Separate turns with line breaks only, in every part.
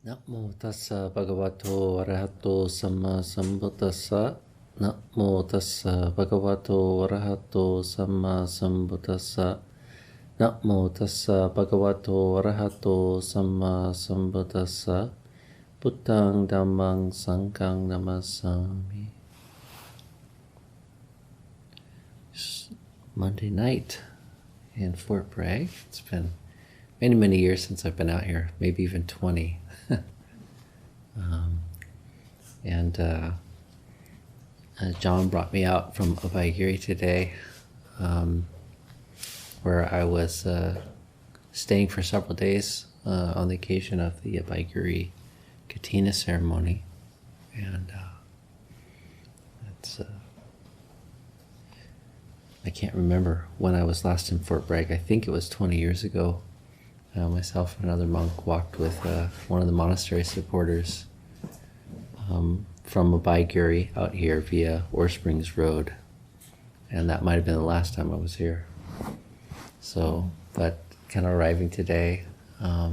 Namo tassa bhagavato arahato samma sambuddhassa. Namo tassa bhagavato arahato samma sambuddhassa. Namo tassa bhagavato arahato samma sambuddhassa. Buddhang dhammang sanghang namasami. It's Monday night in Fort Bragg. It's been many, many years since I've been out here, maybe even 20. John brought me out from Abhayagiri today, where I was staying for several days on the occasion of the Abhayagiri Katina ceremony. And I can't remember when I was last in Fort Bragg. I think it was 20 years ago. Myself and another monk walked with one of the monastery supporters from Abhayagiri out here via Ore Springs Road. And that might have been the last time I was here. So, but kind of arriving today, I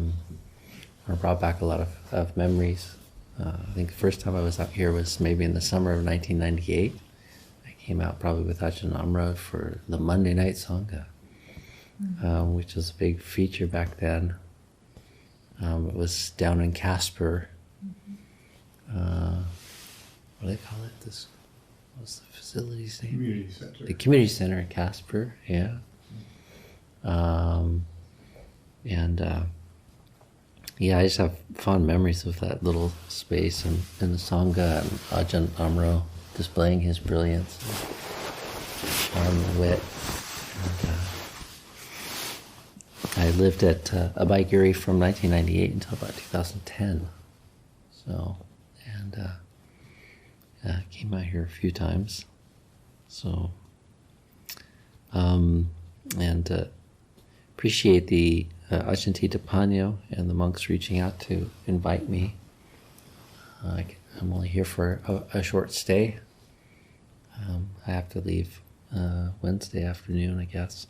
brought back a lot of memories. I think the first time I was out here was maybe in the summer of 1998. I came out probably with Ajahn for the Monday night Sangha. Which was a big feature back then. It was down in Casper. What do they call it? What's the facility's name?
Community Center.
The Community Center in Casper, yeah. I just have fond memories of that little space and the Sangha and Ajahn Amro displaying his brilliance, charm and wit. I lived at Abhayagiri from 1998 until about 2010. So, came out here a few times. So, appreciate the Ajahn Panyo and the monks reaching out to invite me. I'm only here for a short stay. I have to leave Wednesday afternoon, I guess.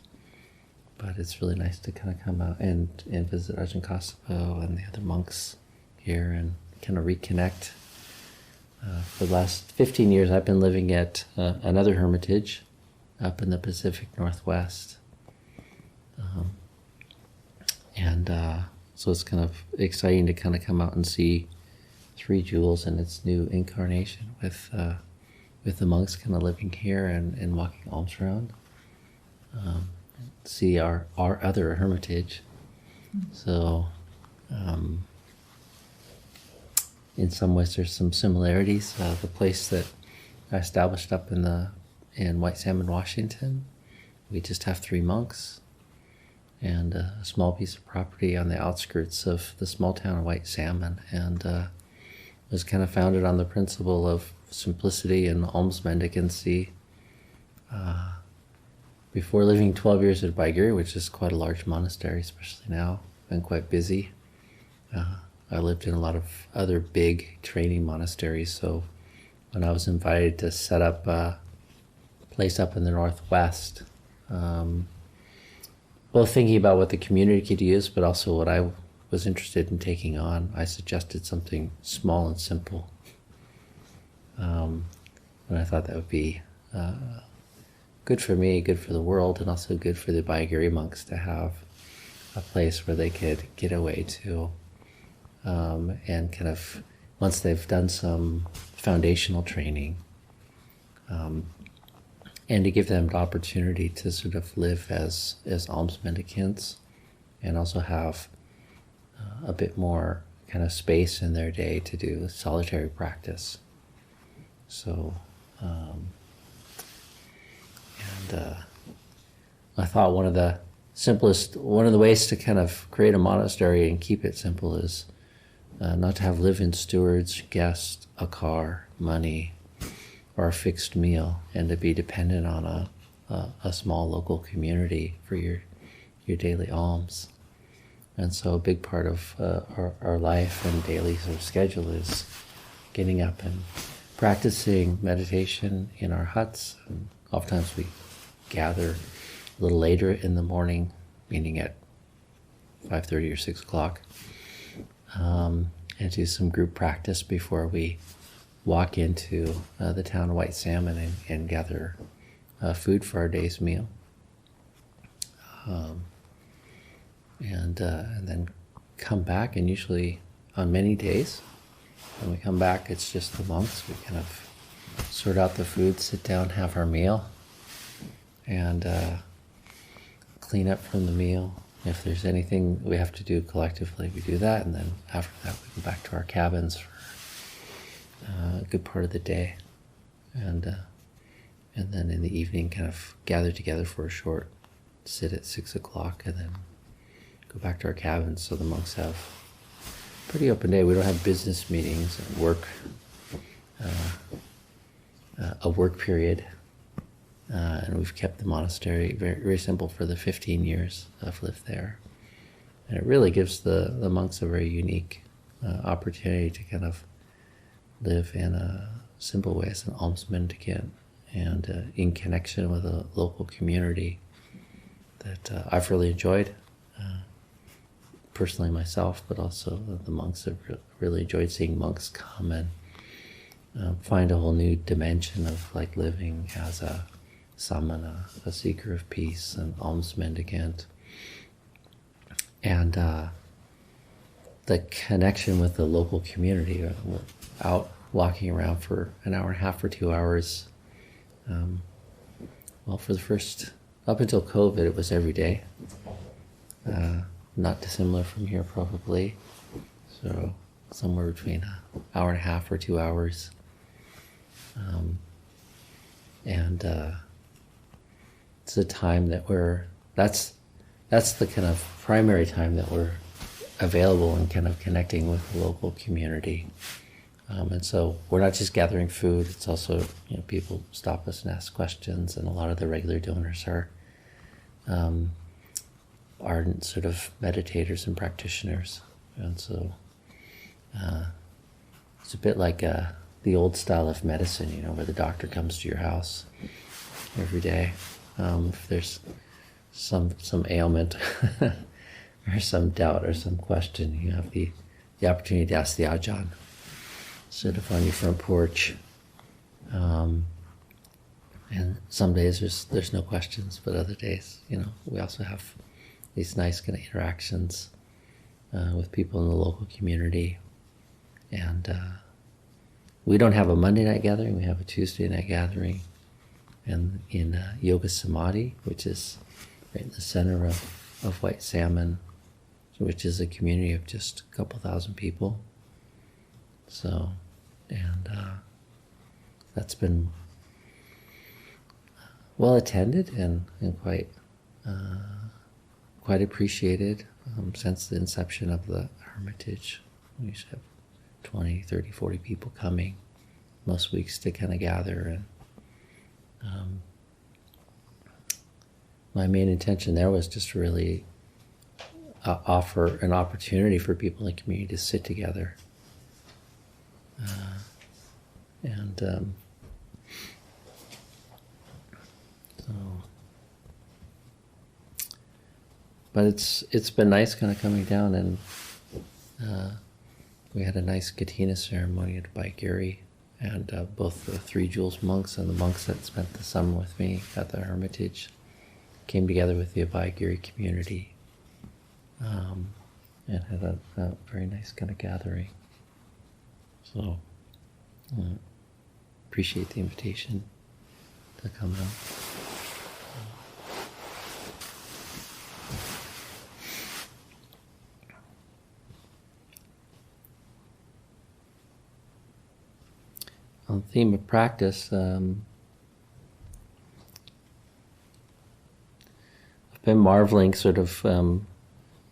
But it's really nice to kind of come out and visit Ajahn Kassapa and the other monks here and kind of reconnect. For the last 15 years, I've been living at another hermitage up in the Pacific Northwest. So it's kind of exciting to kind of come out and see Three Jewels in its new incarnation with the monks kind of living here and walking alms around. See our other hermitage. So in some ways there's some similarities. The place that I established up in White Salmon, Washington, we just have 3 monks and a small piece of property on the outskirts of the small town of White Salmon, and was kind of founded on the principle of simplicity and alms mendicancy. Before living 12 years at Abhayagiri, which is quite a large monastery, especially now, been quite busy. I lived in a lot of other big training monasteries, so when I was invited to set up a place up in the Northwest, both thinking about what the community could use, but also what I was interested in taking on, I suggested something small and simple. And I thought that would be good for me, good for the world, and also good for the Abhayagiri monks to have a place where they could get away to and kind of, once they've done some foundational training, and to give them the opportunity to sort of live as alms mendicants and also have a bit more kind of space in their day to do solitary practice. So, I thought one of the ways to kind of create a monastery and keep it simple is not to have live-in stewards, guests, a car, money, or a fixed meal, and to be dependent on a small local community for your daily alms. And so a big part of our life and daily sort of schedule is getting up and practicing meditation in our huts. And oftentimes we gather a little later in the morning, meaning at 5:30 or 6 o'clock, and do some group practice before we walk into the town of White Salmon and gather food for our day's meal. And then come back, and usually on many days, when we come back, it's just the monks. We kind of sort out the food, sit down, have our meal, and clean up from the meal. If there's anything we have to do collectively, we do that, and then after that we go back to our cabins for a good part of the day, and then in the evening kind of gather together for a short sit at 6 o'clock, and then go back to our cabins. So the monks have a pretty open day. We don't have business meetings and work, a work period, and we've kept the monastery very, very simple for the 15 years I've lived there. And it really gives the monks a very unique opportunity to kind of live in a simple way as an alms mendicant, and in connection with a local community that I've really enjoyed, personally myself, but also the monks have really enjoyed seeing monks come and find a whole new dimension of like living as a samana, a seeker of peace, an alms mendicant. And the connection with the local community. We're out walking around for an hour and a half or 2 hours. Well, for the first, up until COVID, it was every day. Not dissimilar from here, probably. So somewhere between an hour and a half or 2 hours. And it's a time that that's the kind of primary time that we're available and kind of connecting with the local community. And so we're not just gathering food, it's also, people stop us and ask questions, and a lot of the regular donors are sort of meditators and practitioners. And so it's a bit like the old style of medicine, where the doctor comes to your house every day. If there's some ailment or some doubt or some question, you have the opportunity to ask the Ajahn. Sit up on your front porch, and some days there's no questions, but other days, we also have these nice kind of interactions with people in the local community. And we don't have a Monday night gathering, we have a Tuesday night gathering, and in Yoga Samadhi, which is right in the center of White Salmon, which is a community of just a couple thousand people. So, and that's been well attended and quite appreciated since the inception of the Hermitage. We used to have 20, 30, 40 people coming most weeks to kind of gather. And my main intention there was just to really offer an opportunity for people in the community to sit together. But it's been nice kind of coming down, and we had a nice Katina ceremony at Baigiri, and both the Three Jewels monks and the monks that spent the summer with me at the Hermitage came together with the Baigiri community, and had a very nice kind of gathering. So appreciate the invitation to come out. On the theme of practice, I've been marveling sort of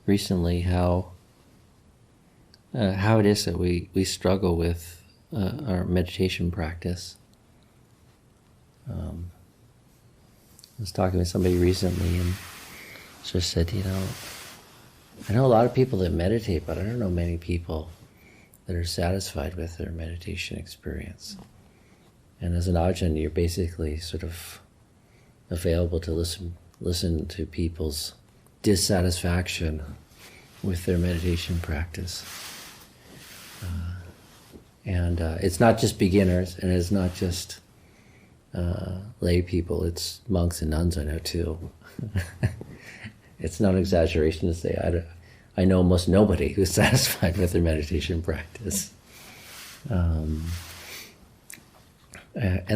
recently how it is that we struggle with our meditation practice. I was talking with somebody recently and just said, I know a lot of people that meditate, but I don't know many people that are satisfied with their meditation experience. And as an Ajahn, you're basically sort of available to listen to people's dissatisfaction with their meditation practice. And it's not just beginners, and it's not just lay people. It's monks and nuns I know too. It's not an exaggeration to say I know almost nobody who's satisfied with their meditation practice. And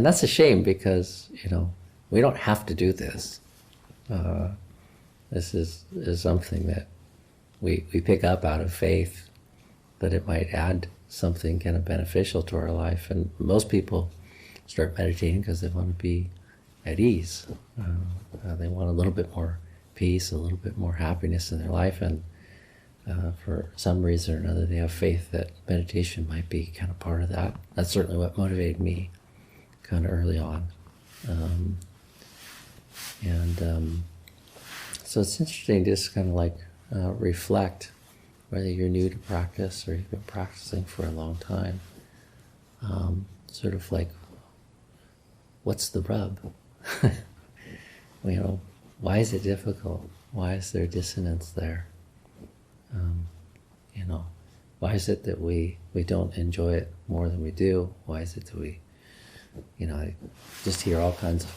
that's a shame because, we don't have to do this. This is something that we pick up out of faith, that it might add something kind of beneficial to our life. And most people start meditating because they want to be at ease. They want a little bit more peace, a little bit more happiness in their life, and for some reason or another they have faith that meditation might be kind of part of that. That's certainly what motivated me kind of early on. So it's interesting to just kind of like reflect, whether you're new to practice or you've been practicing for a long time, sort of like, what's the rub? Why is it difficult? Why is there dissonance there? Why is it that we don't enjoy it more than we do? Why is it that we, I just hear all kinds of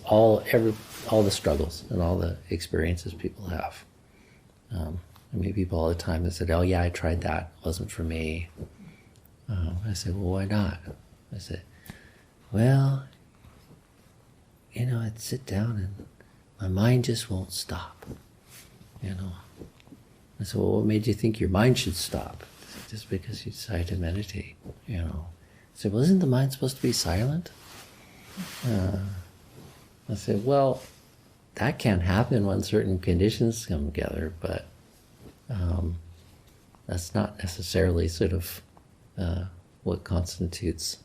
all the struggles and all the experiences people have. I meet people all the time that said, "Oh yeah, I tried that. It wasn't for me." I said, "Well, why not?" I said, "Well, I'd sit down and my mind just won't stop." I said, "Well, what made you think your mind should stop?" "Just because you decided to meditate." I said, "Well, isn't the mind supposed to be silent?" I said, "Well, that can happen when certain conditions come together, but that's not necessarily sort of what constitutes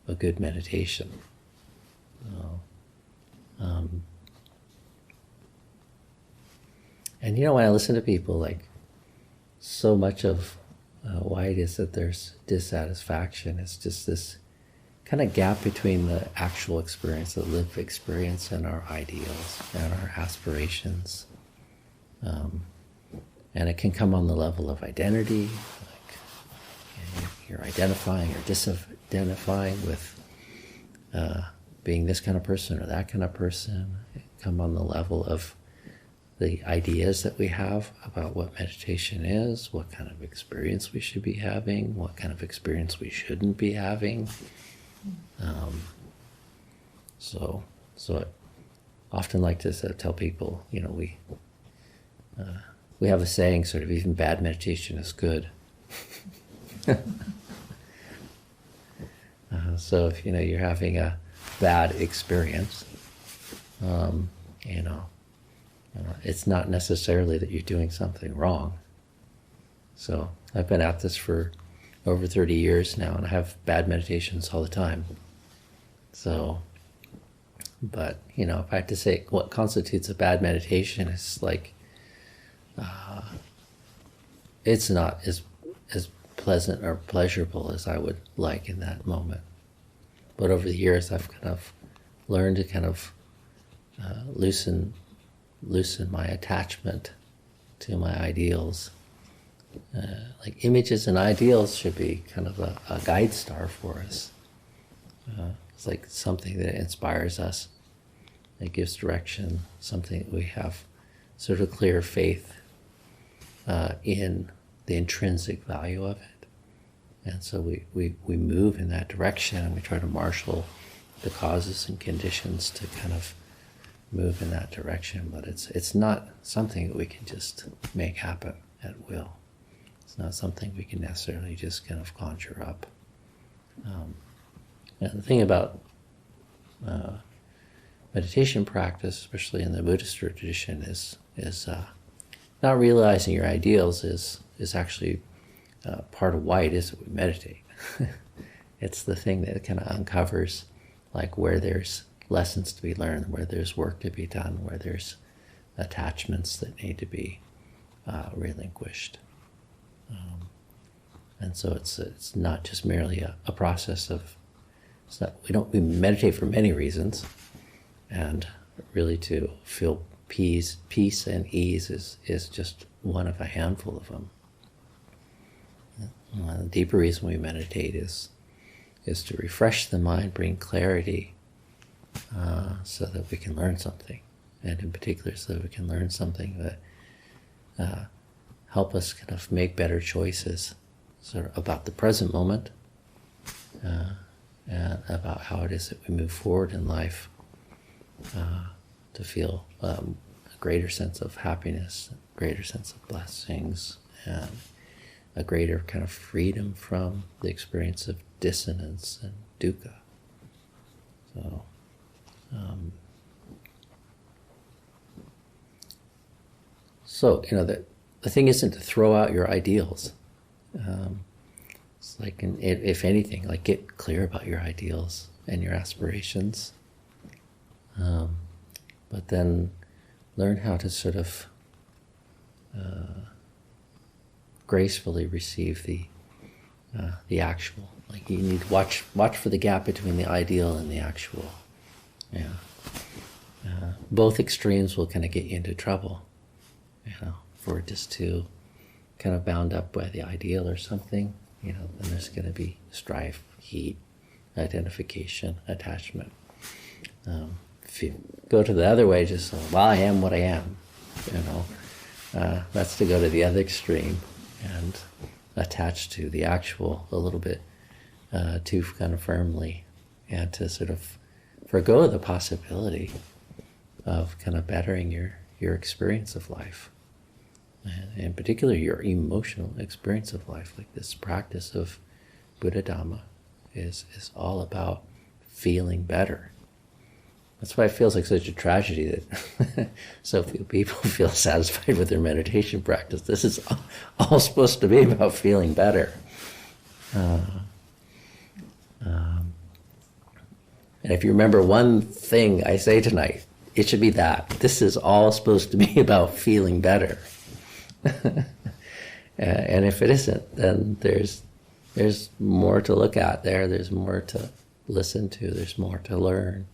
a good meditation." And when I listen to people, like, so much of why it is that there's dissatisfaction is just this kind of gap between the actual experience, the lived experience, and our ideals and our aspirations. And it can come on the level of identity, like you're identifying or disidentifying with being this kind of person or that kind of person. It can come on the level of the ideas that we have about what meditation is, what kind of experience we should be having, what kind of experience we shouldn't be having. So I often like to tell people, we have a saying, sort of, even bad meditation is good. So if you're having a bad experience, it's not necessarily that you're doing something wrong. So I've been at this for over 30 years now, and I have bad meditations all the time. So, but if I had to say what constitutes a bad meditation, it's like it's not as pleasant or pleasurable as I would like in that moment. But over the years, I've kind of learned to kind of loosen my attachment to my ideals. Like images and ideals should be kind of a guide star for us. It's like something that inspires us, that gives direction, something that we have sort of clear faith in the intrinsic value of it. And so we move in that direction, and we try to marshal the causes and conditions to kind of move in that direction. But it's not something that we can just make happen at will. It's not something we can necessarily just kind of conjure up. And the thing about meditation practice, especially in the Buddhist tradition, is not realizing your ideals is actually part of why it is that we meditate. It's the thing that kind of uncovers, like, where there's lessons to be learned, where there's work to be done, where there's attachments that need to be relinquished. And so it's not just merely a process of, we meditate for many reasons, and really to feel peace and ease is just one of a handful of them. The deeper reason we meditate is to refresh the mind, bring clarity, so that we can learn something, and in particular so that we can learn something that help us kind of make better choices sort of about the present moment, and about how it is that we move forward in life, to feel a greater sense of happiness, a greater sense of blessings, and a greater kind of freedom from the experience of dissonance and dukkha. So, the thing isn't to throw out your ideals. It's like, if anything, like, get clear about your ideals and your aspirations. But then learn how to sort of gracefully receive the actual. Like, you need to watch for the gap between the ideal and the actual. Yeah. Both extremes will kind of get you into trouble. If we're just too kind of bound up by the ideal or something, then there's going to be strife, heat, identification, attachment. If you go to the other way, just, well, I am what I am, that's to go to the other extreme and attach to the actual a little bit too kind of firmly, and to sort of forgo the possibility of kind of bettering your experience of life, and in particular your emotional experience of life. Like, this practice of Buddha Dhamma is all about feeling better. That's why it feels like such a tragedy that so few people feel satisfied with their meditation practice. This is all supposed to be about feeling better. And if you remember one thing I say tonight, it should be that. This is all supposed to be about feeling better. And if it isn't, then there's more to look at there. There's more to listen to. There's more to learn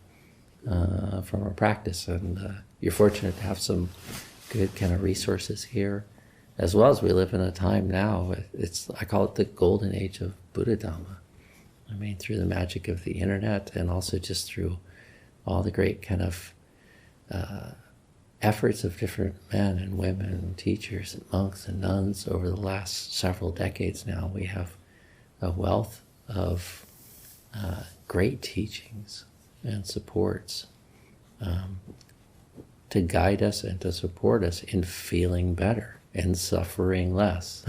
from our practice. And you're fortunate to have some good kind of resources here, as well as we live in a time now. I call it the golden age of Buddha Dhamma. I mean, through the magic of the internet, and also just through all the great kind of efforts of different men and women and teachers and monks and nuns over the last several decades now. We have a wealth of great teachings and supports to guide us and to support us in feeling better and suffering less.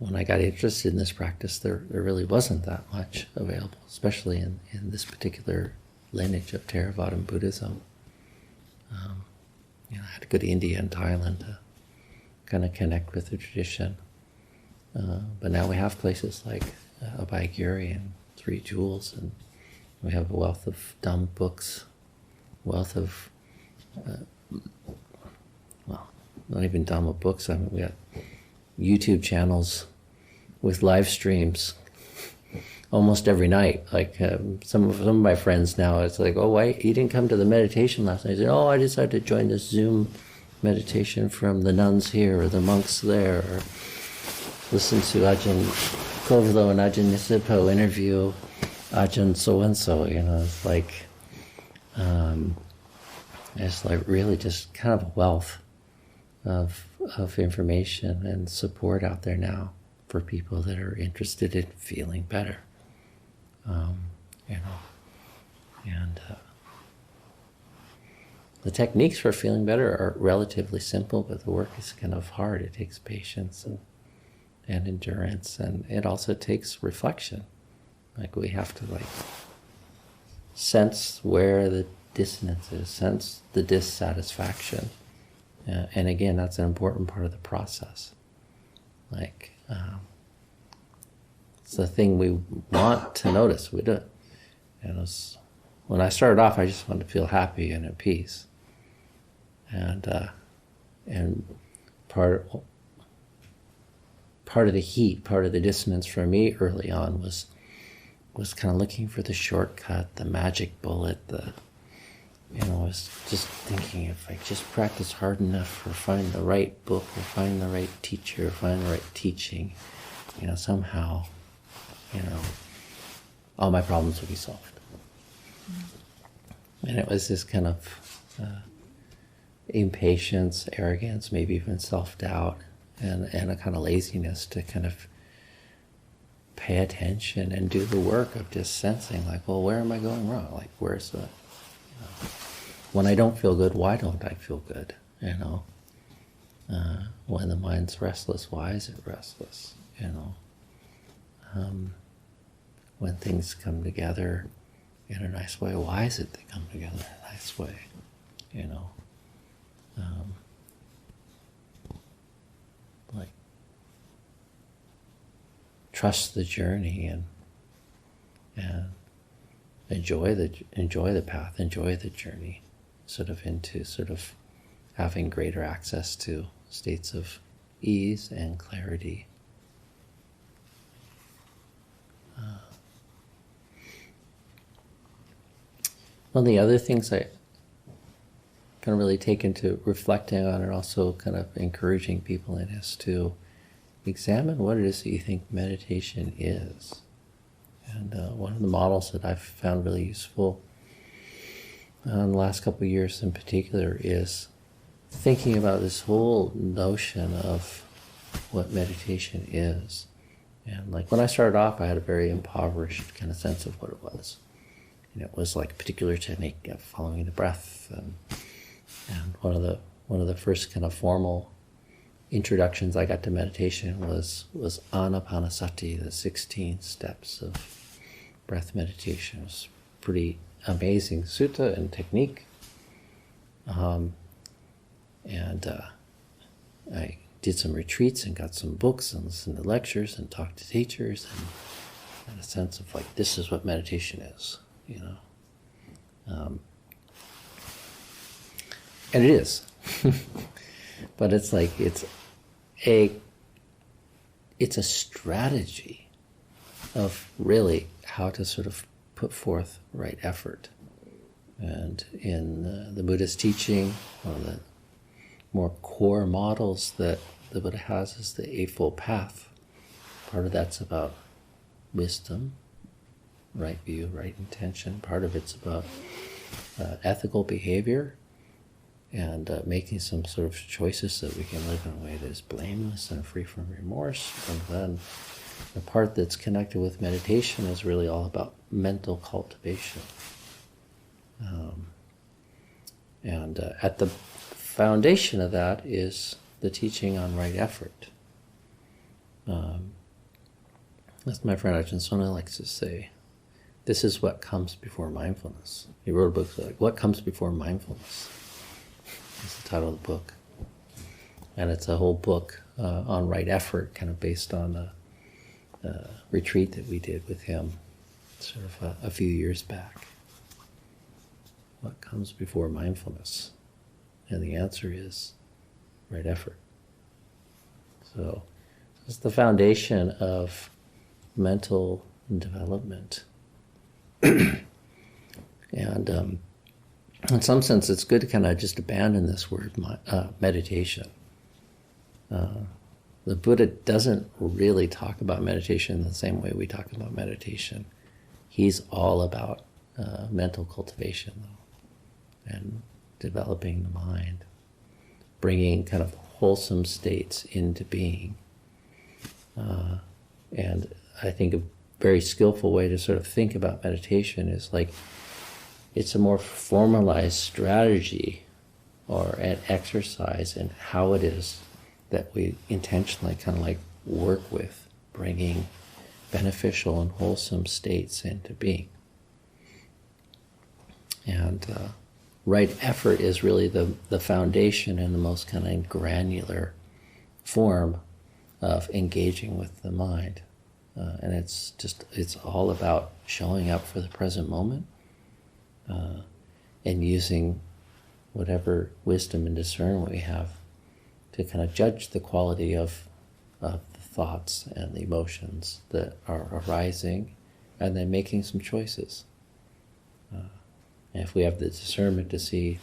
When I got interested in this practice, there really wasn't that much available, especially in this particular lineage of Theravada Buddhism. I had to go to India and Thailand to kind of connect with the tradition. But now we have places like Abhayagiri and Three Jewels, and we have a wealth of Dhamma books, wealth of, not even Dhamma books. I mean, we got YouTube channels with live streams almost every night. Like some of my friends now, it's like, oh, why you didn't come to the meditation last night? I said, oh, I decided to join this Zoom meditation from the nuns here or the monks there, or listen to Ajahn Kovlo and Ajahn Nisipo interview Ajahn so-and-so. It's like really just kind of a wealth of information and support out there now for people that are interested in feeling better. And the techniques for feeling better are relatively simple, but the work is kind of hard. It takes patience and endurance, and it also takes reflection. Like, we have to sense where the dissonance is, sense the dissatisfaction. And again, that's an important part of the process. It's the thing we want to notice. We do it. And when I started off, I just wanted to feel happy and at peace. And part of the heat, part of the dissonance for me early on was kind of looking for the shortcut, the magic bullet, I was just thinking, if I just practice hard enough, or find the right book, or find the right teacher, or find the right teaching, somehow, all my problems will be solved. And it was this kind of impatience, arrogance, maybe even self-doubt, and a kind of laziness to kind of pay attention and do the work of just sensing, like, well, where am I going wrong? Like, where's the, when I don't feel good, why don't I feel good? When the mind's restless, why is it restless? When things come together in a nice way, why is it they come together in a nice way? Like, trust the journey and enjoy the path, enjoy the journey, into having greater access to states of ease and clarity. One of the other things I kind of really take into reflecting on, and also kind of encouraging people in, is to examine what it is that you think meditation is. And one of the models that I've found really useful in the last couple of years in particular is thinking about this whole notion of what meditation is. And like when I started off, I had a very impoverished kind of sense of what it was. And it was like a particular technique of following the breath. And one of the first kind of formal introductions I got to meditation was Anapanasati, the 16 steps of breath meditation. It was pretty amazing sutta and technique. I did some retreats and got some books and listened to lectures and talked to teachers and had a sense of like, this is what meditation is, and it is. But it's like, it's a strategy of really how to sort of put forth right effort. And in the Buddhist teaching, one of the more core models that the Buddha has is the Eightfold Path. Part of that's about wisdom, right view, right intention. Part of it's about ethical behavior and making some sort of choices so that we can live in a way that is blameless and free from remorse. And then the part that's connected with meditation is really all about mental cultivation. At the foundation of that is the teaching on right effort. As my friend Ajahn likes to say, this is what comes before mindfulness. He wrote a book like, What Comes Before Mindfulness? That's the title of the book. And it's a whole book on right effort, kind of based on a retreat that we did with him sort of a few years back. What comes before mindfulness? And the answer is right effort. So it's the foundation of mental development. And in some sense, it's good to kind of just abandon this word, meditation. The Buddha doesn't really talk about meditation in the same way we talk about meditation. He's all about mental cultivation, though, and developing the mind, bringing kind of wholesome states into being. And I think a very skillful way to sort of think about meditation is like, it's a more formalized strategy or an exercise in how it is that we intentionally kind of like work with bringing beneficial and wholesome states into being. And right effort is really the foundation and the most kind of granular form of engaging with the mind. And it's all about showing up for the present moment and using whatever wisdom and discernment we have to kind of judge the quality of the thoughts and the emotions that are arising, and then making some choices. And if we have the discernment to see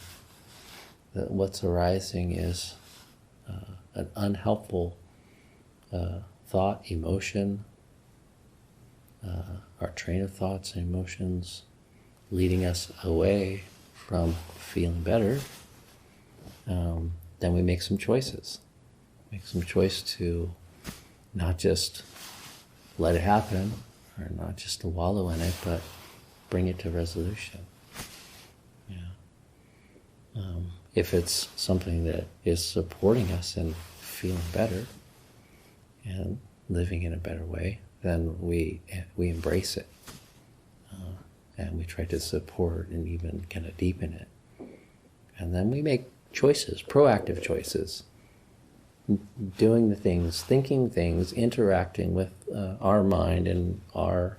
that what's arising is an unhelpful thought, emotion, our train of thoughts and emotions leading us away from feeling better, then we make some choices. Make some choice to not just let it happen, or not just to wallow in it, but bring it to resolution. Yeah. If it's something that is supporting us in feeling better and living in a better way, then we embrace it. And we try to support and even kind of deepen it. And then we make choices, proactive choices, doing the things, thinking things, interacting with our mind and our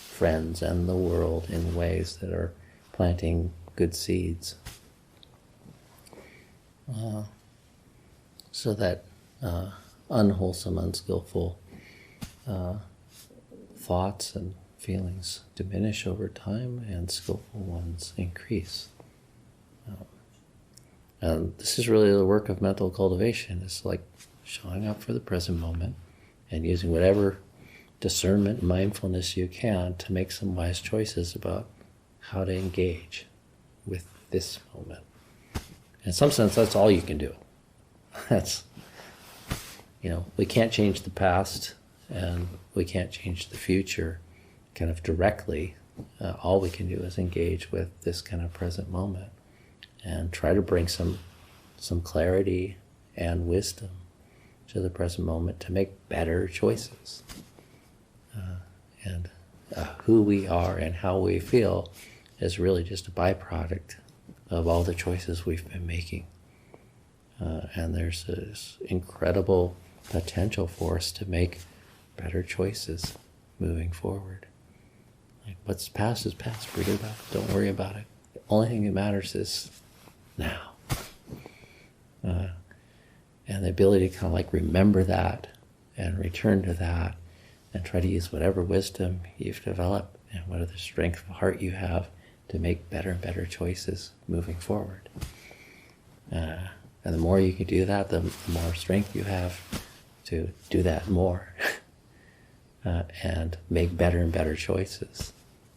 friends and the world in ways that are planting good seeds. So that unwholesome, unskillful thoughts and feelings diminish over time and skillful ones increase. And this is really the work of mental cultivation. It's like showing up for the present moment and using whatever discernment and mindfulness you can to make some wise choices about how to engage with this moment. In some sense, that's all you can do. That's, we can't change the past and we can't change the future kind of directly. All we can do is engage with this kind of present moment and try to bring some clarity and wisdom to the present moment to make better choices. And who we are and how we feel is really just a byproduct of all the choices we've been making. And there's this incredible potential for us to make better choices moving forward. Like, what's past is past. Forget about it. Don't worry about it. The only thing that matters is now. And the ability to kind of like remember that and return to that and try to use whatever wisdom you've developed and whatever strength of heart you have to make better and better choices moving forward. And the more you can do that, the more strength you have to do that more and make better and better choices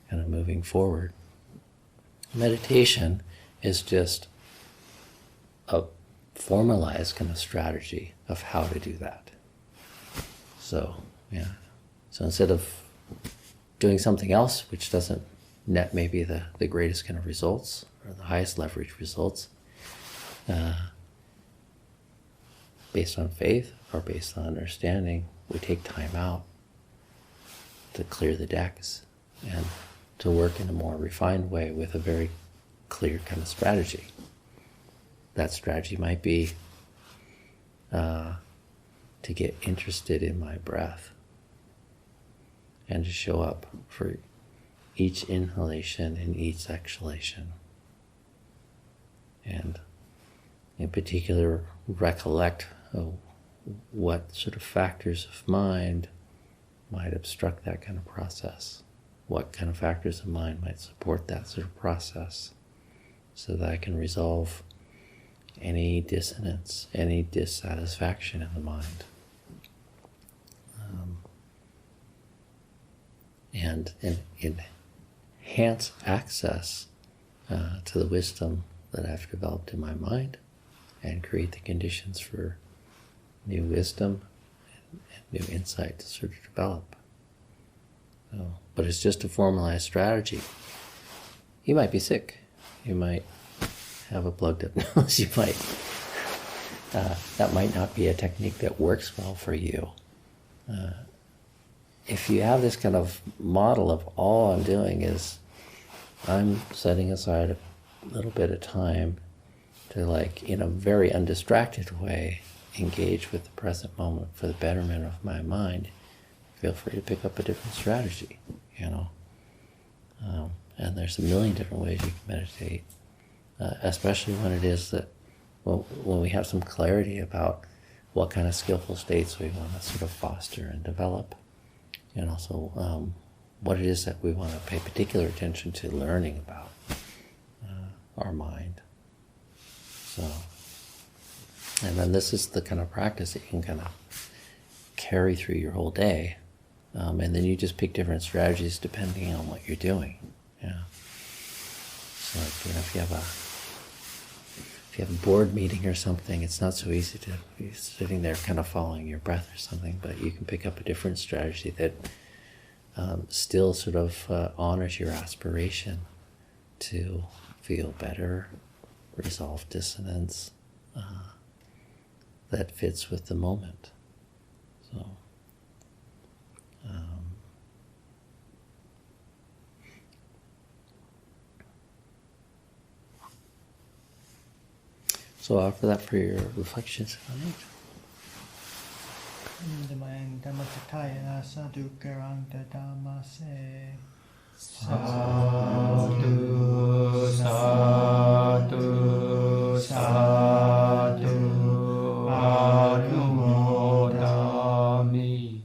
kind of moving forward. Meditation is just a formalized kind of strategy of how to do that. So instead of doing something else which doesn't net maybe the greatest kind of results or the highest leverage results based on faith or based on understanding, we take time out to clear the decks and to work in a more refined way with a very clear kind of strategy. That strategy might be to get interested in my breath and to show up for each inhalation and each exhalation. And in particular, recollect what sort of factors of mind might obstruct that kind of process. What kind of factors of mind might support that sort of process so that I can resolve any dissonance, any dissatisfaction in the mind. And enhance access to the wisdom that I've developed in my mind and create the conditions for new wisdom and new insight to sort of develop. But it's just a formalized strategy. You might be sick. You might have a plugged up nose. You might, that might not be a technique that works well for you. If you have this kind of model of all I'm doing is I'm setting aside a little bit of time to, like, in a very undistracted way, engage with the present moment for the betterment of my mind, feel free to pick up a different strategy, and there's a million different ways you can meditate, especially when it is that, when we have some clarity about what kind of skillful states we want to sort of foster and develop, and also what it is that we want to pay particular attention to learning about. our mind. So, and then this is the kind of practice that you can kind of carry through your whole day. And then you just pick different strategies depending on what you're doing. Yeah. So if you have a board meeting or something, it's not so easy to be sitting there kind of following your breath or something, but you can pick up a different strategy that still sort of honors your aspiration to feel better, resolve dissonance, that fits with the moment. So I'll offer that for your reflections tonight.
Sadhu, sadhu, sadhu, anumodami.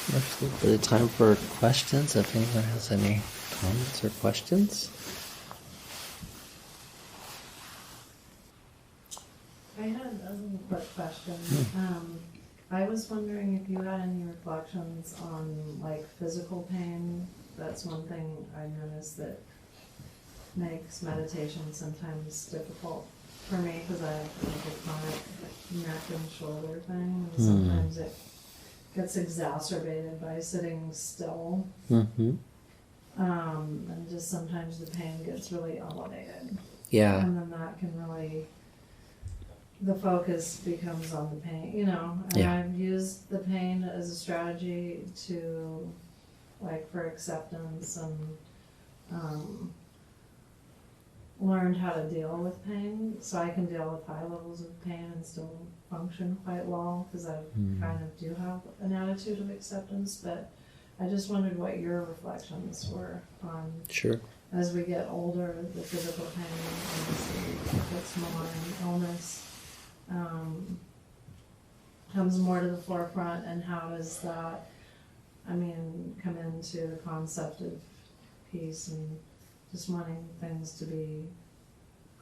There's a little bit of time for questions, if anyone has any comments or questions.
I had a quick question. I was wondering if you had any reflections on like physical pain. That's one thing I noticed that makes meditation sometimes difficult for me because I have like a chronic neck and shoulder thing, and sometimes it gets exacerbated by sitting still. And just sometimes the pain gets really elevated.
Yeah.
And then that can really, the focus becomes on the pain, you know. And
Yeah.
I've used the pain as a strategy to, like, for acceptance and learned how to deal with pain. So I can deal with high levels of pain and still function quite well because I kind of do have an attitude of acceptance. But I just wondered what your reflections were on,
Sure.
as we get older, the physical pain affects more, and illness comes more to the forefront, and how does that, come into the concept of peace and just wanting things to be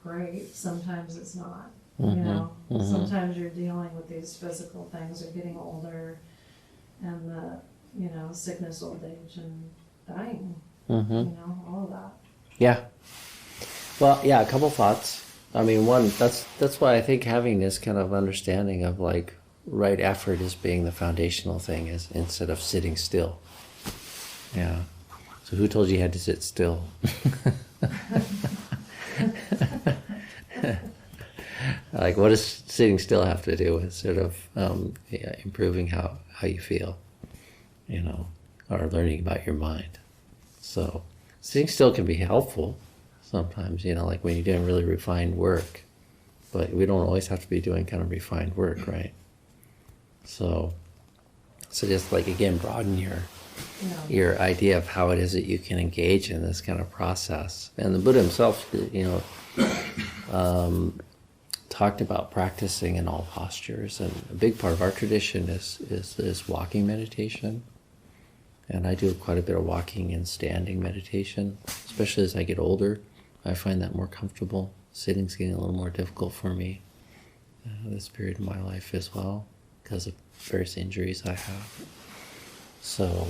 great. Sometimes it's not, you know. Sometimes you're dealing with these physical things, or getting older, and the, you know, sickness, old age, and dying, you know, all of that.
Yeah. Well, yeah, a couple thoughts. One, that's why I think having this kind of understanding of like right effort as being the foundational thing is instead of sitting still. Yeah. So who told you had to sit still? Like, what does sitting still have to do with sort of improving how you feel, you know, or learning about your mind? So sitting still can be helpful sometimes, you know, like when you're doing really refined work, but we don't always have to be doing kind of refined work, right? So just like, again, broaden your idea of how it is that you can engage in this kind of process. And the Buddha himself, you know, talked about practicing in all postures, and a big part of our tradition is walking meditation. And I do quite a bit of walking and standing meditation, especially as I get older. I find that more comfortable. Sitting's getting a little more difficult for me this period of my life as well, because of various injuries I have. So,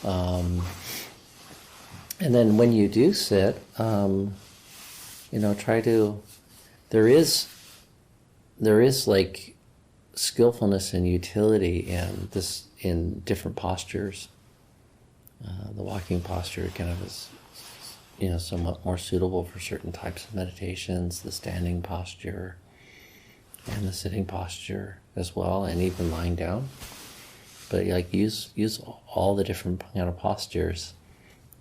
and then when you do sit, you know, try to, there is like skillfulness and utility in different postures. The walking posture kind of is, you know, somewhat more suitable for certain types of meditations, the standing posture and the sitting posture as well, and even lying down. But like use all the different kind of postures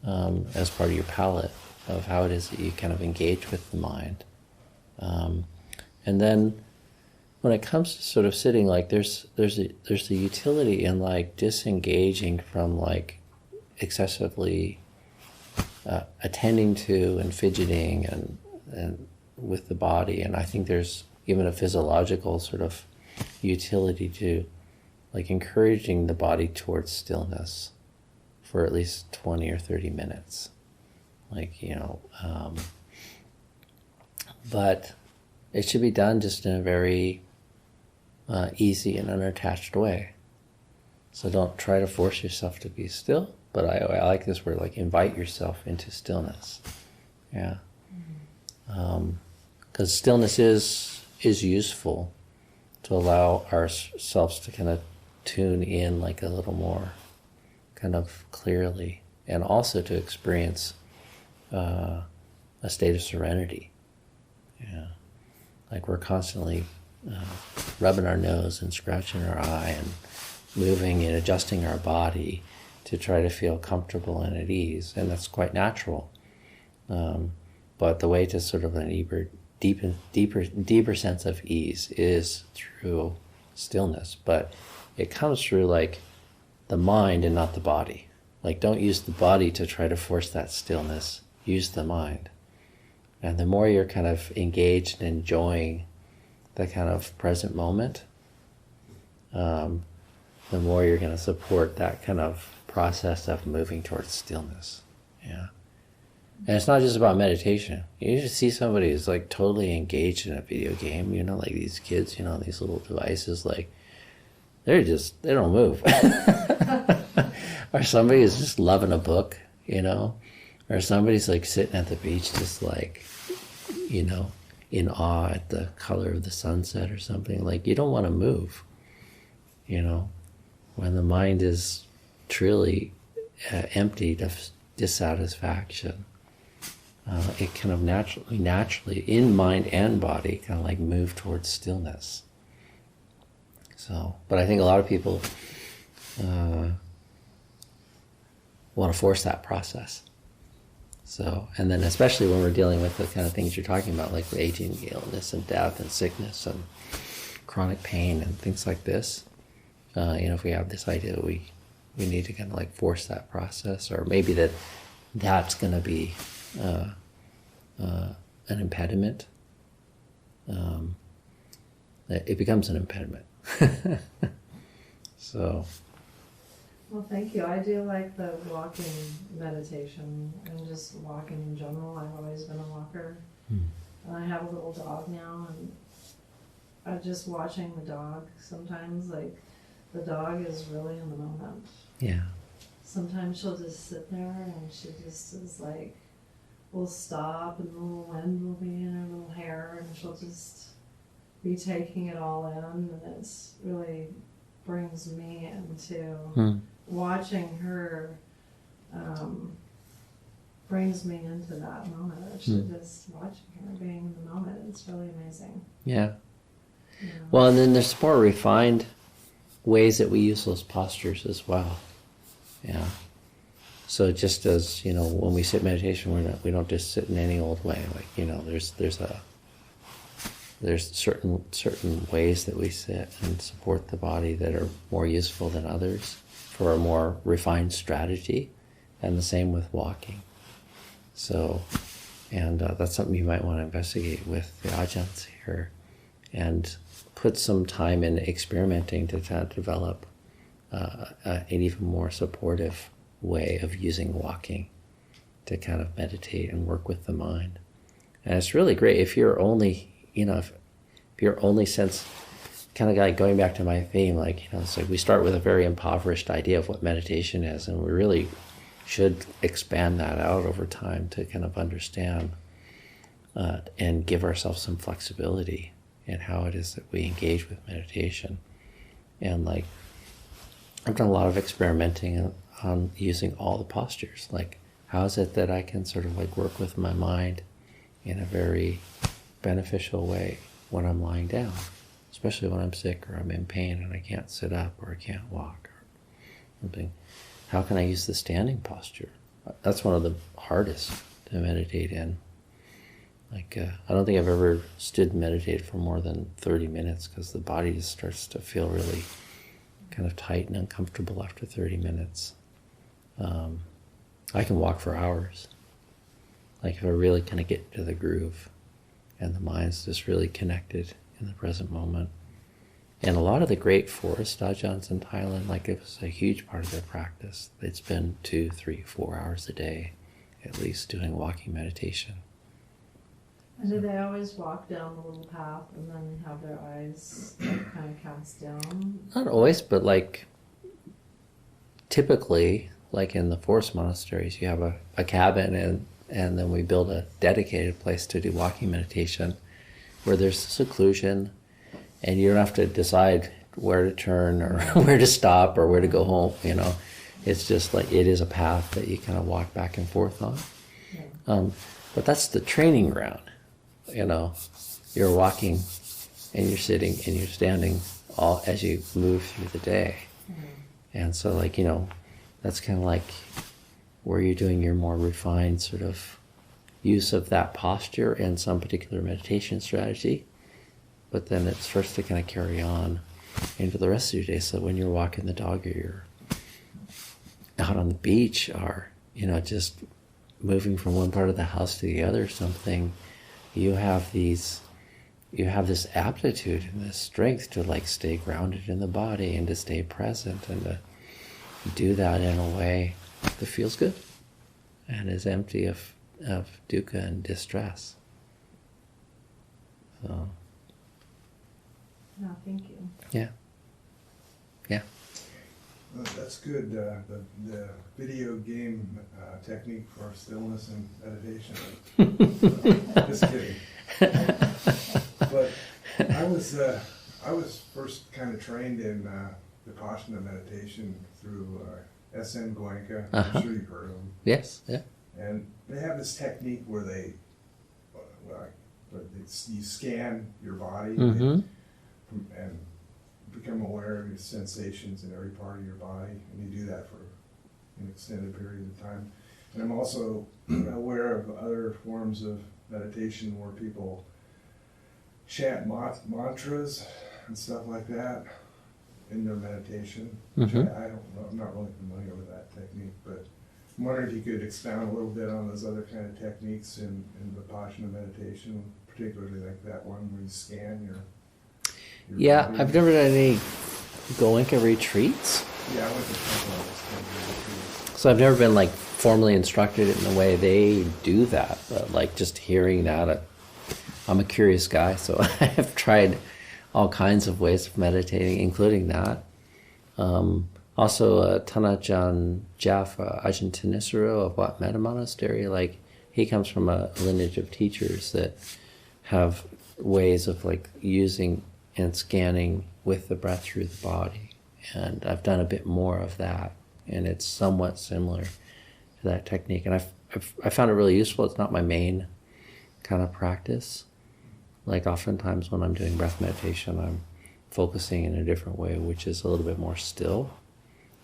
as part of your palette of how it is that you kind of engage with the mind. And then when it comes to sort of sitting, like there's a utility in like disengaging from like excessively attending to and fidgeting and with the body. And I think there's even a physiological sort of utility to like encouraging the body towards stillness for at least 20 or 30 minutes. But it should be done just in a very easy and unattached way. So don't try to force yourself to be still, but I like this word, like invite yourself into stillness. Yeah. Because stillness is useful to allow ourselves to kind of tune in like a little more kind of clearly, and also to experience a state of serenity. Yeah. Like we're constantly rubbing our nose and scratching our eye and moving and adjusting our body to try to feel comfortable and at ease, and that's quite natural. But the way to sort of a deeper sense of ease is through stillness, but it comes through like the mind and not the body. Like don't use the body to try to force that stillness, use the mind. And the more you're kind of engaged and enjoying the kind of present moment, the more you're going to support that kind of process of moving towards stillness. Yeah. And it's not just about meditation. You just see somebody who's like totally engaged in a video game, like these kids, these little devices, like they don't move. Or somebody who's just loving a book, or somebody's like sitting at the beach just like, in awe at the color of the sunset or something. Like you don't want to move, when the mind is truly emptied of dissatisfaction. It kind of naturally, in mind and body, kind of like move towards stillness. So, but I think a lot of people want to force that process. So, and then especially when we're dealing with the kind of things you're talking about, like aging, illness, and death, and sickness, and chronic pain, and things like this. If we have this idea that we need to kind of like force that process, or maybe that's going to be an impediment. It becomes an impediment. So.
Well, thank you. I do like the walking meditation and just walking in general. I've always been a walker. And I have a little dog now, and I'm just watching the dog. Sometimes, like, the dog is really in the moment.
Yeah.
Sometimes she'll just sit there and she just is like, will stop, and the little wind will be in her little hair, and she'll just be taking it all in, and it's really brings me into watching her, brings me into that moment. Actually, just watching her being in the moment, it's really amazing.
Yeah. Well, and then there's more refined ways that we use those postures as well. Yeah. So just as, when we sit meditation, we don't just sit in any old way. Like, there's certain ways that we sit and support the body that are more useful than others for a more refined strategy, and the same with walking. So, and that's something you might want to investigate with the Ajahns here, and put some time in experimenting to try to develop an even more supportive way of using walking to kind of meditate and work with the mind. And it's really great if you're only, if you're only sense, kind of like going back to my theme, like, it's like we start with a very impoverished idea of what meditation is, and we really should expand that out over time to kind of understand and give ourselves some flexibility in how it is that we engage with meditation. And like, I've done a lot of experimenting on using all the postures. Like, how is it that I can sort of like work with my mind in a very beneficial way when I'm lying down, especially when I'm sick or I'm in pain and I can't sit up or I can't walk or something. How can I use the standing posture? That's one of the hardest to meditate in. Like, I don't think I've ever stood and meditated for more than 30 minutes because the body just starts to feel really kind of tight and uncomfortable after 30 minutes. I can walk for hours. Like, if I really kind of get into the groove and the mind's just really connected in the present moment, And a lot of the great forest Ajahns in Thailand, like it was a huge part of their practice. They'd spend 2, 3, 4 hours a day at least doing walking meditation.
And do they always walk down the little path and then have their eyes like, kind of cast down?
Not always, but like typically, like in the forest monasteries, you have a cabin and then we build a dedicated place to do walking meditation where there's seclusion and you don't have to decide where to turn or where to stop or where to go home, you know. It's just like it is a path that you kind of walk back and forth on.
Yeah.
But that's the training ground, you know. You're walking and you're sitting and you're standing all as you move through the day.
Mm-hmm.
And so like, you know, that's kind of like where you're doing your more refined sort of use of that posture in some particular meditation strategy. But then it starts to kind of carry on into the rest of your day. So when you're walking the dog or you're out on the beach or, you know, just moving from one part of the house to the other or something, you have this aptitude and this strength to like stay grounded in the body and to stay present and to do that in a way that feels good and is empty of dukkha and distress. So
No, thank you.
yeah.
That's good. The video game technique for stillness and meditation. Just kidding. But I was first kind of trained in Vipassana meditation through S.N. Goenka. I'm sure you've heard of him.
Yes, yeah.
And they have this technique where you scan your body
Mm-hmm.
and become aware of your sensations in every part of your body, and you do that for an extended period of time. And I'm also aware of other forms of meditation where people chant mantras and stuff like that in their meditation, which
Mhm.
I don't know, I'm not really familiar with that technique, but I'm wondering if you could expound a little bit on those other kind of techniques in Vipassana meditation, particularly like that one where you scan your
Yeah,
body.
I've never done any Goenka retreats.
Yeah, I went to a couple of those kind of retreats.
So I've never been like formally instructed in the way they do that, but like just hearing that, I'm a curious guy, so I have tried all kinds of ways of meditating, including that. Also, Tanajan Jaffa Ajahn Tanisaro of Wat Metta Monastery, like he comes from a lineage of teachers that have ways of like using and scanning with the breath through the body. And I've done a bit more of that, and it's somewhat similar to that technique. And I found it really useful. It's not my main kind of practice. Like oftentimes when I'm doing breath meditation, I'm focusing in a different way, which is a little bit more still,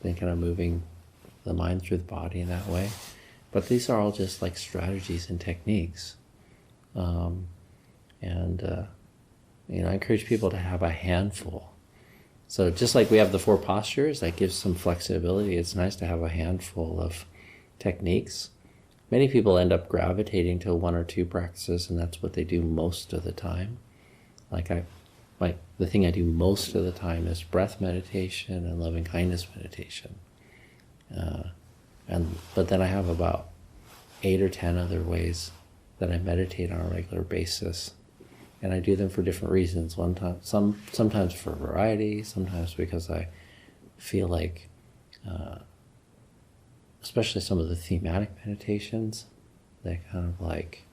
than kind of moving the mind through the body in that way. But these are all just like strategies and techniques. You know, I encourage people to have a handful. So just like we have the 4 postures, that gives some flexibility. It's nice to have a handful of techniques. Many people end up gravitating to 1 or 2 practices, and that's what they do most of the time. The thing I do most of the time is breath meditation and loving kindness meditation. But then I have about 8 or 10 other ways that I meditate on a regular basis. And I do them for different reasons. Sometimes for variety, sometimes because I feel like, especially some of the thematic meditations, they kind of like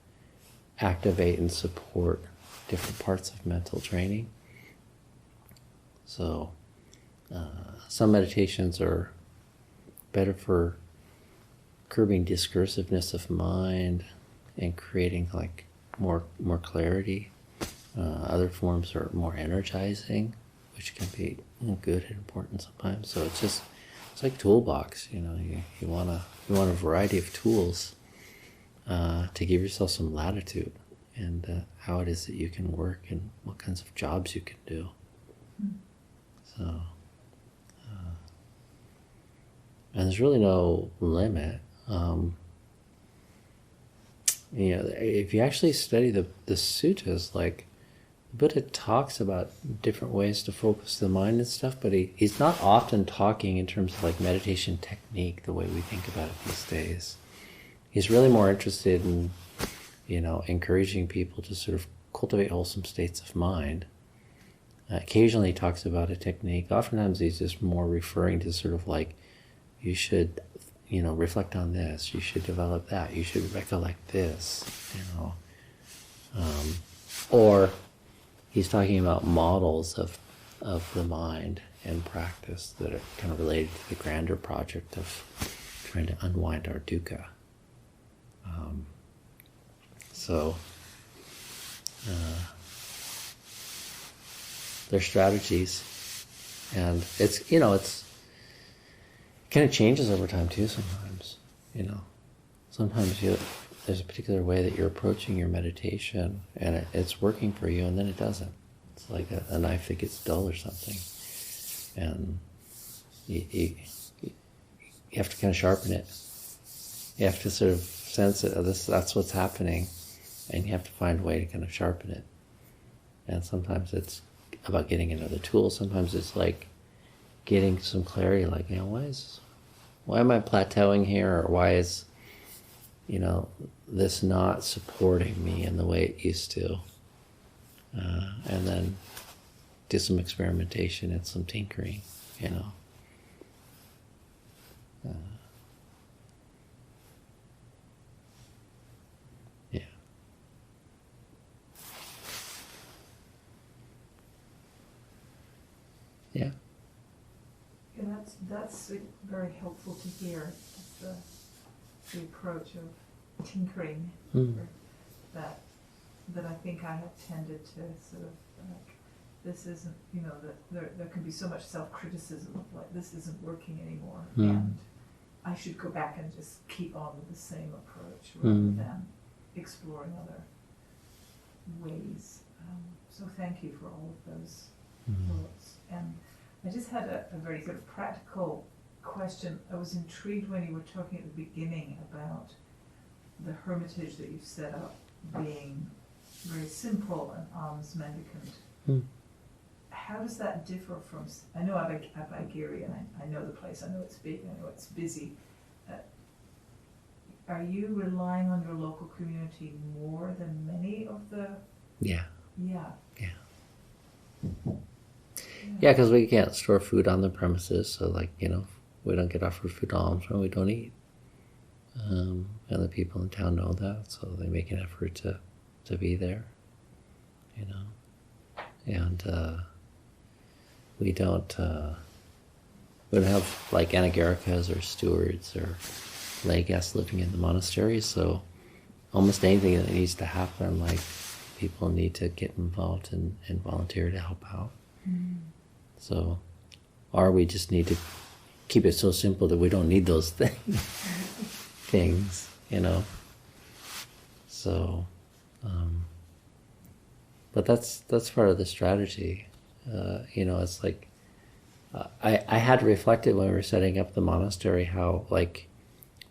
activate and support different parts of mental training. So some meditations are better for curbing discursiveness of mind and creating like more clarity. Other forms are more energizing, which can be good and important sometimes. So it's like toolbox, you know. You want a variety of tools to give yourself some latitude and how it is that you can work and what kinds of jobs you can do. So, and there's really no limit. You know, if you actually study the suttas, like Buddha talks about different ways to focus the mind and stuff, but he's not often talking in terms of like meditation technique the way we think about it these days. He's really more interested in, encouraging people to sort of cultivate wholesome states of mind. Occasionally he talks about a technique. Oftentimes he's just more referring to sort of like, you should, reflect on this, you should develop that, you should recollect this, or he's talking about models of the mind and practice that are kind of related to the grander project of trying to unwind our dukkha. They're strategies, and it's it kind of changes over time too. Sometimes, sometimes there's a particular way that you're approaching your meditation, and it's working for you, and then it doesn't. It's like a knife that gets dull or something, and you have to kind of sharpen it. You have to sort of sense it. That's what's happening, and you have to find a way to kind of sharpen it. And sometimes it's about getting another tool. Sometimes it's like getting some clarity, like, why am I plateauing here, or why is this not supporting me in the way it used to, and then do some experimentation and some tinkering, yeah. Yeah.
Yeah, that's very helpful to hear. The approach of tinkering, that I think I have tended to sort of like, this isn't, that there can be so much self-criticism of like, this isn't working anymore, and I should go back and just keep on with the same approach rather than exploring other ways. So thank you for all of those thoughts. And I just had a very sort of practical question. I was intrigued when you were talking at the beginning about the hermitage that you've set up being very simple and alms mendicant. How does that differ from, I know Abhayagiri, and I know the place, I know it's big, I know it's busy. Are you relying on your local community more than many of the...
Yeah.
Yeah.
Yeah. Yeah, because we can't store food on the premises, so we don't get offered food alms when we don't eat. And the people in town know that, so they make an effort to be there, And we don't have like anagarikas or stewards or lay guests living in the monastery, so almost anything that needs to happen, like people need to get involved and volunteer to help out. So, or we just need to keep it so simple that we don't need those things, So, but that's part of the strategy. It's like I had reflected when we were setting up the monastery how, like,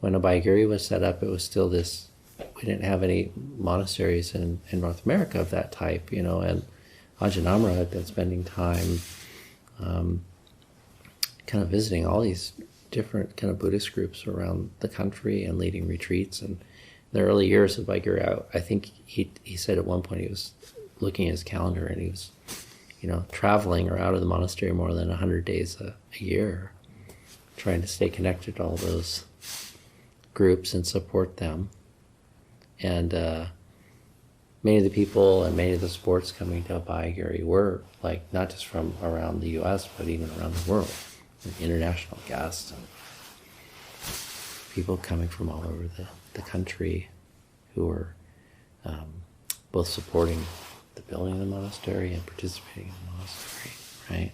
when Abhayagiri was set up, it was still this. We didn't have any monasteries in North America of that type, and Ajahn had been spending time kind of visiting all these different kind of Buddhist groups around the country and leading retreats. And in the early years of Abhayagiri, I think he said at one point he was looking at his calendar and he was, traveling or out of the monastery more than 100 days a year, trying to stay connected to all those groups and support them. And many of the people and many of the sports coming to Abhayagiri were like not just from around the U.S. but even around the world, international guests, and people coming from all over the country who were both supporting the building of the monastery and participating in the monastery, right?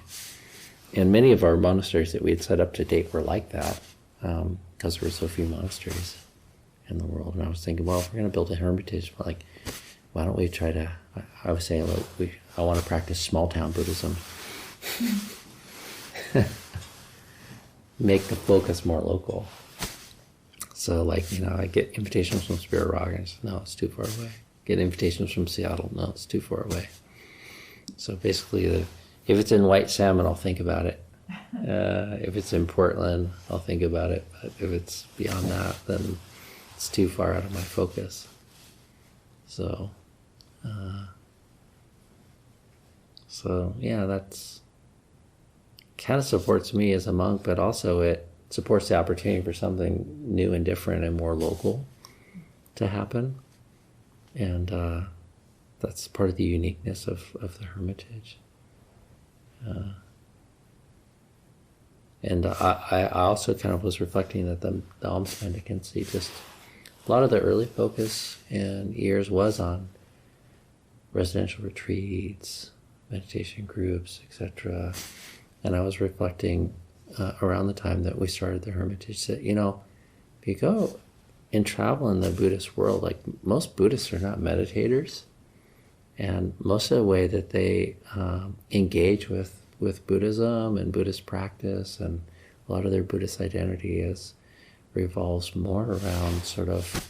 And many of our monasteries that we had set up to date were like that, because there were so few monasteries in the world. And I was thinking, well, if we're going to build a hermitage, like, why don't we try to, I was saying, look, I want to practice small town Buddhism. Make the focus more local. So, like, I get invitations from Spirit Rock, and I said, no, it's too far away. Get invitations from Seattle, no, it's too far away. So basically, if it's in White Salmon, I'll think about it. If it's in Portland, I'll think about it. But if it's beyond that, then it's too far out of my focus. So yeah, that's kind of supports me as a monk, but also it supports the opportunity for something new and different and more local to happen. And that's part of the uniqueness of the Hermitage. And I also kind of was reflecting that the alms mendicancy, just a lot of the early focus and years was on residential retreats, meditation groups, etc. And I was reflecting around the time that we started the Hermitage that, if you go and travel in the Buddhist world, like most Buddhists are not meditators. And most of the way that they engage with Buddhism and Buddhist practice and a lot of their Buddhist identity revolves more around sort of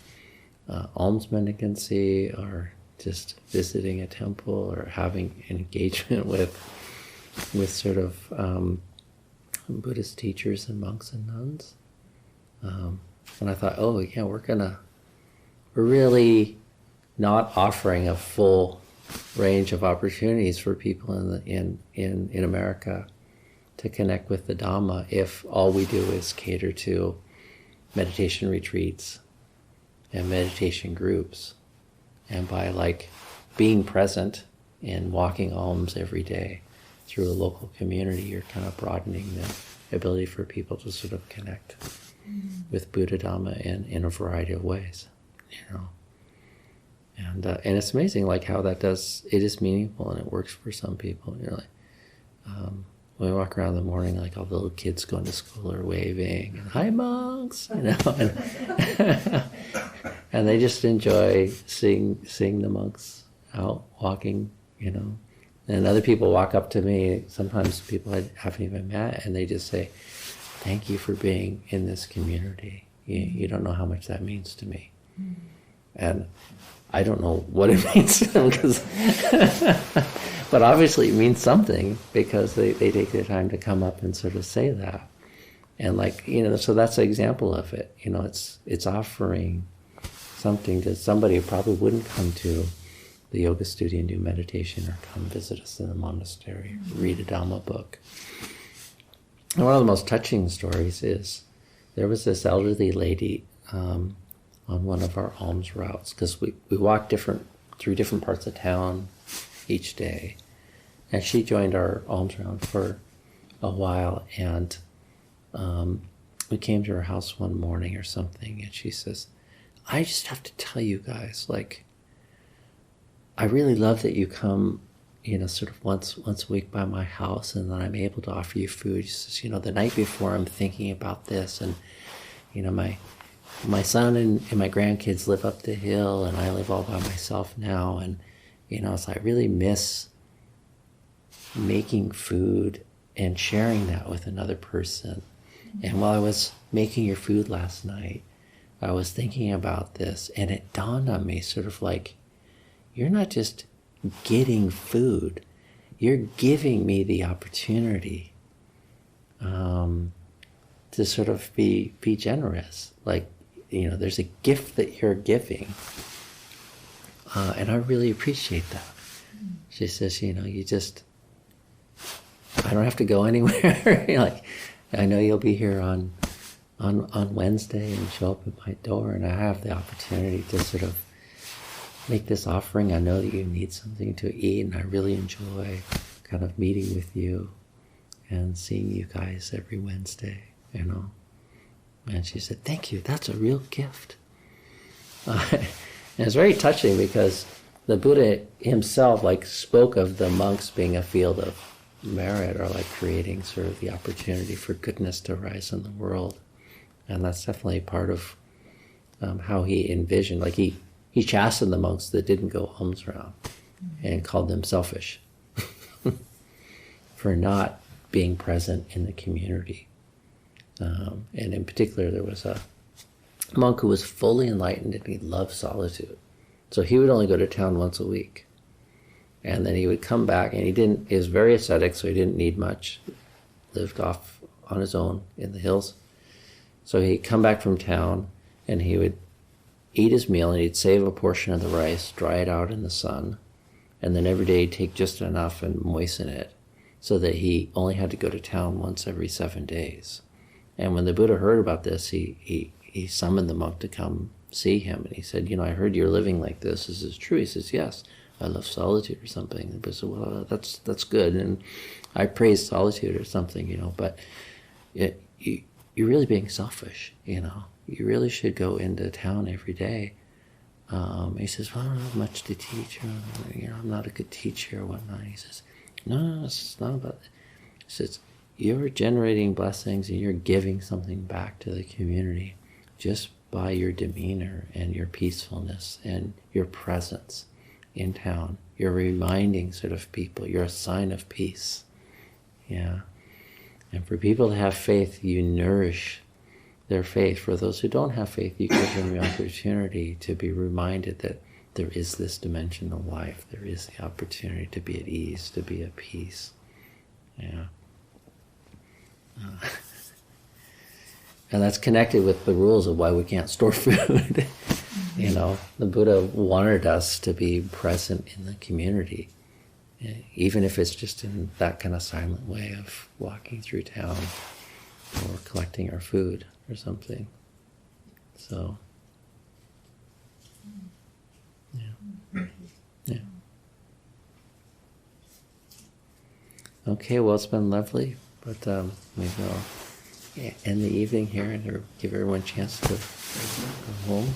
alms mendicancy or just visiting a temple or having an engagement with sort of Buddhist teachers and monks and nuns. And I thought, oh yeah, we're really not offering a full range of opportunities for people in America to connect with the Dhamma if all we do is cater to meditation retreats and meditation groups. And by being present and walking alms every day through a local community, you're kind of broadening the ability for people to sort of connect with Buddha Dhamma in a variety of ways, And it's amazing how that does, it is meaningful and it works for some people. When we walk around in the morning, all the little kids going to school are waving, and hi monks, and they just enjoy seeing the monks out walking, And other people walk up to me, sometimes people I haven't even met, and they just say, thank you for being in this community. You don't know how much that means to me. And I don't know what it means to them, but obviously it means something because they take the time to come up and sort of say that. And so that's an example of it. It's offering something to somebody who probably wouldn't come to the yoga studio and do meditation or come visit us in the monastery, read a Dhamma book. And one of the most touching stories is there was this elderly lady on one of our alms routes, because we walked through different parts of town each day. And she joined our alms round for a while, and we came to her house one morning or something, and she says, I just have to tell you guys, I really love that you come, sort of once a week by my house, and then I'm able to offer you food. She says, the night before I'm thinking about this, and, my son and my grandkids live up the hill, and I live all by myself now, and, so I really miss making food and sharing that with another person. And while I was making your food last night, I was thinking about this, and it dawned on me sort of you're not just getting food, you're giving me the opportunity to sort of be generous. There's a gift that you're giving, and I really appreciate that. She says, I don't have to go anywhere. I know you'll be here on Wednesday and show up at my door, and I have the opportunity to sort of make this offering. I know that you need something to eat, and I really enjoy kind of meeting with you and seeing you guys every Wednesday, And she said, thank you, that's a real gift. And it's very touching because the Buddha himself spoke of the monks being a field of merit, or creating sort of the opportunity for goodness to arise in the world. And that's definitely part of how he envisioned, he chastened the monks that didn't go alms round and called them selfish for not being present in the community. And in particular, there was a monk who was fully enlightened and he loved solitude. So he would only go to town once a week. And then he would come back, and he was very ascetic, so he didn't need much. Lived off on his own in the hills. So he'd come back from town, and he would eat his meal, and he'd save a portion of the rice, dry it out in the sun, and then every day he'd take just enough and moisten it, so that he only had to go to town once every 7 days. And when the Buddha heard about this, he summoned the monk to come see him, and he said, I heard you're living like this. Is this true? He says, yes, I love solitude or something. And the Buddha said, well, that's good, and I praise solitude or something, but you're really being selfish, You really should go into town every day. He says, well, I don't have much to teach, I'm not a good teacher or whatnot. He says, no, it's not about that. He says, you're generating blessings and you're giving something back to the community just by your demeanor and your peacefulness and your presence in town. You're reminding sort of people, you're a sign of peace. Yeah. And for people to have faith, you nourish their faith. For those who don't have faith, you give them the opportunity to be reminded that there is this dimension of life. There is the opportunity to be at ease, to be at peace. Yeah. And that's connected with the rules of why we can't store food. The Buddha wanted us to be present in the community, even if it's just in that kind of silent way of walking through town or collecting our food or something. So, yeah. Okay, well, it's been lovely, but maybe I'll end the evening here and give everyone a chance to go home.